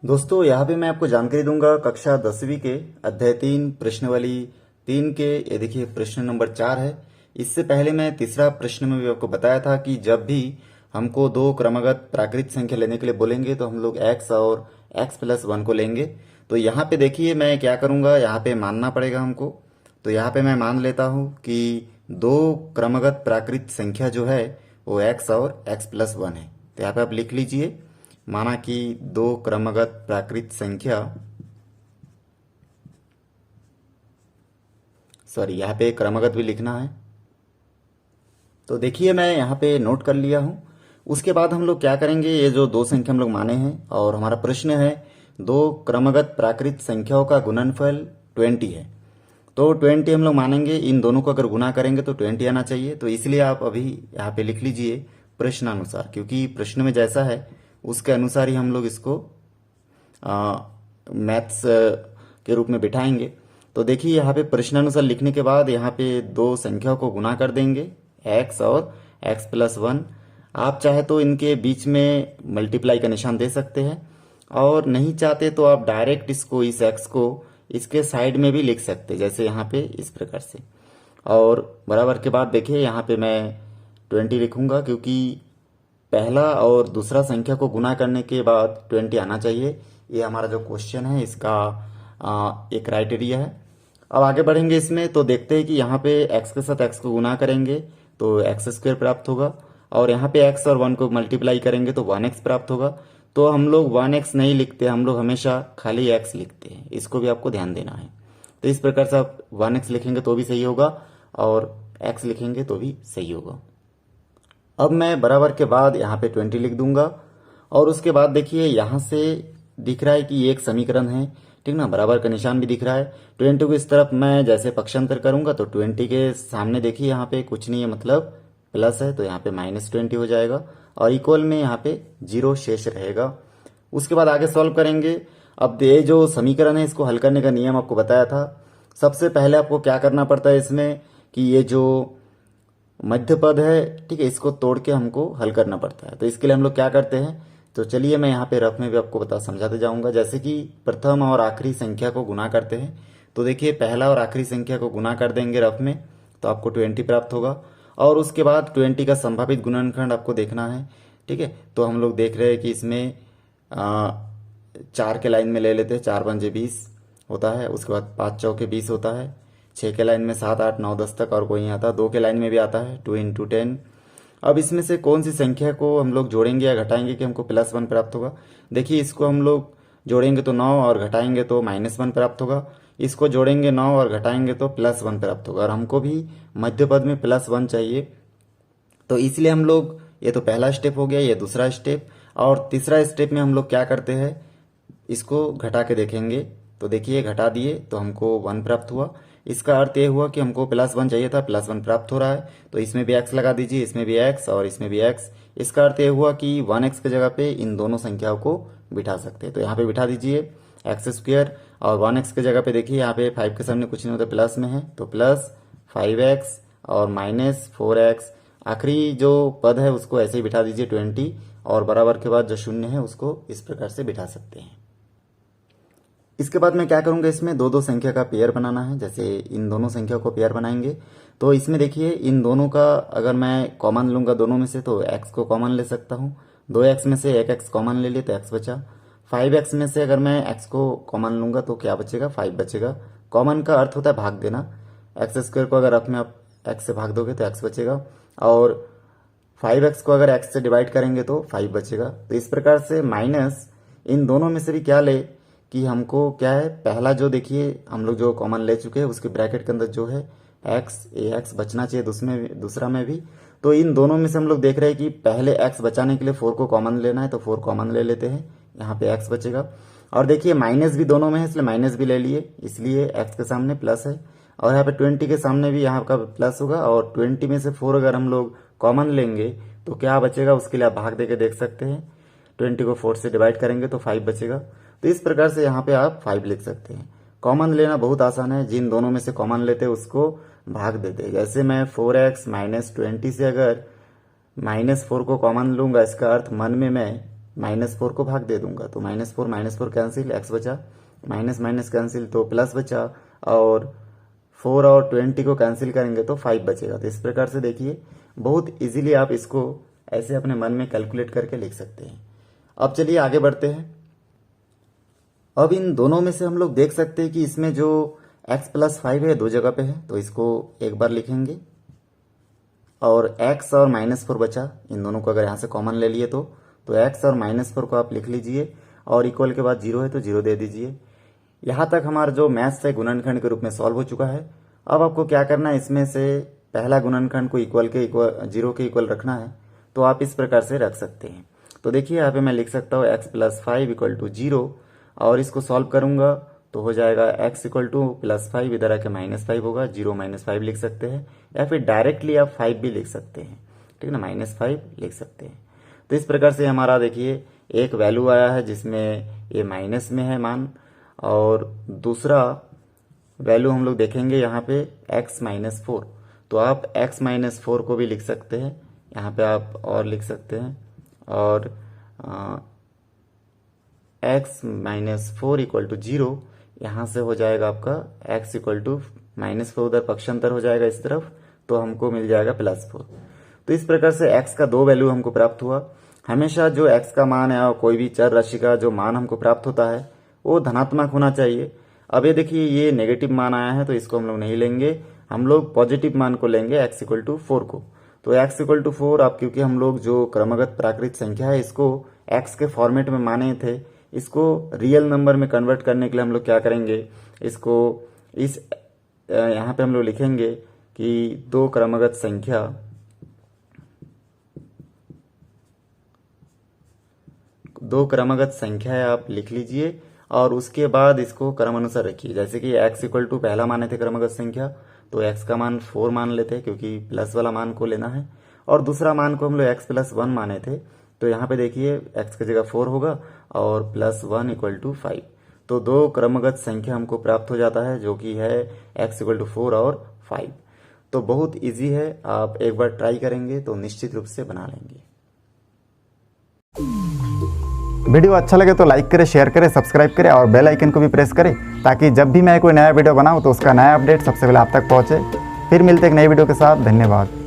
दोस्तों यहाँ पे मैं आपको जानकारी दूंगा कक्षा 10वीं के अध्याय 3 प्रश्नावली 3 के, ये देखिए प्रश्न नंबर 4 है। इससे पहले मैं तीसरा प्रश्न में भी आपको बताया था कि जब भी हमको दो क्रमागत प्राकृत संख्या लेने के लिए बोलेंगे तो हम लोग x और x+1 को लेंगे। तो यहाँ पे देखिए मैं क्या करूंगा, यहाँ पे मानना पड़ेगा हमको। तो यहाँ पे मैं मान लेता हूँ कि दो क्रमागत प्राकृत संख्या जो है वो x और x+1 है। तो यहाँ पे आप लिख लीजिए, माना कि दो क्रमागत प्राकृत संख्या, सॉरी यहाँ पे क्रमागत भी लिखना है। तो देखिए मैं यहाँ पे नोट कर लिया हूँ। उसके बाद हम लोग क्या करेंगे, ये जो दो संख्या हम लोग माने हैं और हमारा प्रश्न है दो क्रमागत प्राकृत संख्याओं का गुणनफल 20 है। तो 20 हम लोग मानेंगे, इन दोनों को अगर गुना करेंगे तो 20 आना चाहिए। तो इसलिए आप अभी यहाँ पे लिख लीजिए प्रश्नानुसार, क्योंकि प्रश्न में जैसा है उसके अनुसार ही हम लोग इसको मैथ्स के रूप में बिठाएंगे। तो देखिए यहाँ पे प्रश्नानुसार लिखने के बाद यहाँ पे दो संख्याओं को गुना कर देंगे, x और x+1। आप चाहे तो इनके बीच में मल्टीप्लाई का निशान दे सकते हैं, और नहीं चाहते तो आप डायरेक्ट इसको, इस x को इसके साइड में भी लिख सकते हैं, जैसे यहाँ पे इस प्रकार से। और बराबर के बाद देखिए यहाँ पे मैं 20 लिखूंगा, क्योंकि पहला और दूसरा संख्या को गुना करने के बाद 20 आना चाहिए। ये हमारा जो क्वेश्चन है इसका एक क्राइटेरिया है। अब आगे बढ़ेंगे इसमें, तो देखते हैं कि यहाँ पे x के साथ x को गुना करेंगे तो x² प्राप्त होगा, और यहाँ पे x और 1 को मल्टीप्लाई करेंगे तो 1x प्राप्त होगा। तो हम लोग 1x नहीं लिखते, हम लोग हमेशा खाली x लिखते हैं, इसको भी आपको ध्यान देना है। तो इस प्रकार से आप 1x लिखेंगे तो भी सही होगा और x लिखेंगे तो भी सही होगा। अब मैं बराबर के बाद यहाँ पे 20 लिख दूंगा, और उसके बाद देखिए यहाँ से दिख रहा है कि ये एक समीकरण है, ठीक ना, बराबर का निशान भी दिख रहा है। 20 को इस तरफ मैं जैसे पक्षांतर करूंगा तो 20 के सामने देखिए यहाँ पे कुछ नहीं है, मतलब प्लस है, तो यहाँ पे -20 हो जाएगा, और इक्वल में यहाँ पे 0 शेष रहेगा। उसके बाद आगे सॉल्व करेंगे। अब ये जो समीकरण है इसको हल करने का नियम आपको बताया था। सबसे पहले आपको क्या करना पड़ता है इसमें कि ये जो मध्य पद है, ठीक है, इसको तोड़ के हमको हल करना पड़ता है। तो इसके लिए हम लोग क्या करते हैं, तो चलिए मैं यहाँ पे रफ में भी आपको समझाते जाऊंगा। जैसे कि प्रथम और आखिरी संख्या को गुना करते हैं, तो देखिए पहला और आखिरी संख्या को गुना कर देंगे रफ में, तो आपको 20 प्राप्त होगा। और उसके बाद 20 का संभावित गुणनखंड आपको देखना है, ठीक है। तो हम लोग देख रहे हैं कि इसमें 4 के लाइन में ले लेते हैं, 4 पंजे 20 होता है। उसके बाद 5 चौके 20 होता है। 6 के लाइन में 7 8 9 10 तक और कोई नहीं आता। 2 के लाइन में भी आता है 2 × 10। अब इसमें से कौन सी संख्या को हम लोग जोड़ेंगे या घटाएंगे कि हमको +1 प्राप्त होगा। देखिए इसको हम लोग जोड़ेंगे तो 9 और घटाएंगे तो -1 प्राप्त होगा। इसको जोड़ेंगे 9 और घटाएंगे तो +1 प्राप्त होगा, और हमको भी मध्य पद में +1 चाहिए। तो इसलिए हम लोग, ये तो पहला स्टेप हो गया, ये दूसरा स्टेप। और तीसरा स्टेप में हम लोग क्या करते हैं, इसको घटा के देखेंगे। तो देखिए घटा दिए तो हमको 1 प्राप्त हुआ। इसका अर्थ ये हुआ कि हमको +1 चाहिए था, +1 प्राप्त हो रहा है। तो इसमें भी x लगा दीजिए, इसमें भी x और इसमें भी x। इसका अर्थ ये हुआ कि 1x की जगह पे इन दोनों संख्याओं को बिठा सकते हैं। तो यहाँ पे बिठा दीजिए x², और 1x की जगह पे देखिए यहाँ पे 5 के सामने कुछ नहीं होता, प्लस में है, तो +5x और -4x। आखिरी जो पद है उसको ऐसे ही बिठा दीजिए 20, और बराबर के बाद जो शून्य है उसको इस प्रकार से बिठा सकते हैं। इसके बाद मैं क्या करूंगा, इसमें दो संख्या का पेयर बनाना है। जैसे इन दोनों संख्या को पेयर बनाएंगे, तो इसमें देखिए इन दोनों का अगर मैं कॉमन लूंगा दोनों में से, तो x को कॉमन ले सकता हूँ। 2x में से 1x कॉमन ले लिए तो x बचा। 5x में से अगर मैं x को कॉमन लूंगा तो क्या बचेगा, 5 बचेगा। कॉमन का अर्थ होता है भाग देना। x² को अगर अपने आप x से भाग दोगे तो x बचेगा, और 5x को अगर x से डिवाइड करेंगे तो 5 बचेगा। तो इस प्रकार से माइनस इन दोनों में से भी क्या ले कि हमको क्या है, पहला जो देखिए हम लोग जो कॉमन ले चुके हैं उसके ब्रैकेट के अंदर जो है ax बचना चाहिए दूसरा में भी। तो इन दोनों में से हम लोग देख रहे हैं कि पहले x बचाने के लिए 4 को कॉमन लेना है, तो 4 कॉमन ले लेते हैं, यहाँ पे x बचेगा। और देखिए माइनस भी दोनों में है, इसलिए माइनस भी ले लिए, इसलिए x के सामने प्लस है, और यहाँ पे 20 के सामने भी यहाँ का प्लस होगा। और 20 में से 4 अगर हम लोग कॉमन लेंगे तो क्या बचेगा, उसके लिए आप भाग देके देख सकते हैं। 20 को 4 से डिवाइड करेंगे तो 5 बचेगा। तो इस प्रकार से यहाँ पे आप 5 लिख सकते हैं। कॉमन लेना बहुत आसान है, जिन दोनों में से कॉमन लेते हैं उसको भाग देते हैं। जैसे मैं 4x - 20 से अगर -4 को कॉमन लूँगा, इसका अर्थ मन में मैं -4 को भाग दे दूंगा, तो -4 कैंसिल, x बचा, माइनस माइनस कैंसिल तो प्लस बचा, और 4 और 20 को कैंसिल करेंगे तो 5 बचेगा। तो इस प्रकार से देखिए बहुत इजीली आप इसको ऐसे अपने मन में कैलकुलेट करके लिख सकते हैं। अब चलिए आगे बढ़ते हैं। अब इन दोनों में से हम लोग देख सकते हैं कि इसमें जो x + 5 है दो जगह पे है, तो इसको एक बार लिखेंगे, और x और -4 बचा, इन दोनों को अगर यहाँ से कॉमन ले लिए तो x और -4 को आप लिख लीजिए, और इक्वल के बाद 0 है तो 0 दे दीजिए। यहाँ तक हमारा जो मैथ्स है गुणनखंड के रूप में सॉल्व हो चुका है। अब आपको क्या करना है, इसमें से पहला गुणनखंड को इक्वल 0 के इक्वल रखना है, तो आप इस प्रकार से रख सकते हैं। तो देखिए यहाँ पे मैं लिख सकता हूँ x + 5 = 0, और इसको सॉल्व करूंगा तो हो जाएगा x = +5, इधर आके -5 होगा, 0 -5 लिख सकते हैं, या फिर डायरेक्टली आप 5 भी लिख सकते हैं, ठीक है ना, -5 लिख सकते हैं। तो इस प्रकार से हमारा देखिए एक वैल्यू आया है जिसमें ये माइनस में है मान, और दूसरा वैल्यू हम लोग देखेंगे यहाँ पे x - 4, तो आप x - 4 को भी लिख सकते हैं, यहाँ पे आप और लिख सकते हैं, और x - 4 = 0, यहाँ से हो जाएगा आपका x = -4, उधर पक्षांतर हो जाएगा इस तरफ, तो हमको मिल जाएगा +4। तो इस प्रकार से x का दो वैल्यू हमको प्राप्त हुआ। हमेशा जो x का मान है और कोई भी चर राशि का जो मान हमको प्राप्त होता है वो धनात्मक होना चाहिए। अब ये देखिए ये नेगेटिव मान आया है तो इसको हम लोग नहीं लेंगे, हम लोग पॉजिटिव मान को लेंगे, x = 4 को। तो x = 4 आप, क्योंकि हम लोग जो क्रमगत प्राकृत संख्या है इसको x के फॉर्मेट में माने थे, इसको रियल नंबर में कन्वर्ट करने के लिए हम लोग क्या करेंगे, इसको इस यहाँ पे हम लोग लिखेंगे कि दो क्रमगत संख्या है, आप लिख लीजिए, और उसके बाद इसको क्रम अनुसार रखिए। जैसे कि x = पहला माने थे क्रमगत संख्या, तो x का मान 4 मान लेते हैं क्योंकि प्लस वाला मान को लेना है, और दूसरा मान को हम लोग x + 1 माने थे, तो यहाँ पे देखिए x की जगह 4 होगा और +1 = 5। तो दो क्रमगत संख्या हमको प्राप्त हो जाता है जो कि है x = 4 और 5। तो बहुत इजी है, आप एक बार ट्राई करेंगे तो निश्चित रूप से बना लेंगे। वीडियो अच्छा लगे तो लाइक करें, शेयर करें, सब्सक्राइब करें और बेल आइकन को भी प्रेस करें, ताकि जब भी मैं कोई नया वीडियो बनाऊं तो उसका नया अपडेट सबसे पहले आप तक पहुंचे। फिर मिलते हैं एक नई वीडियो के साथ। धन्यवाद।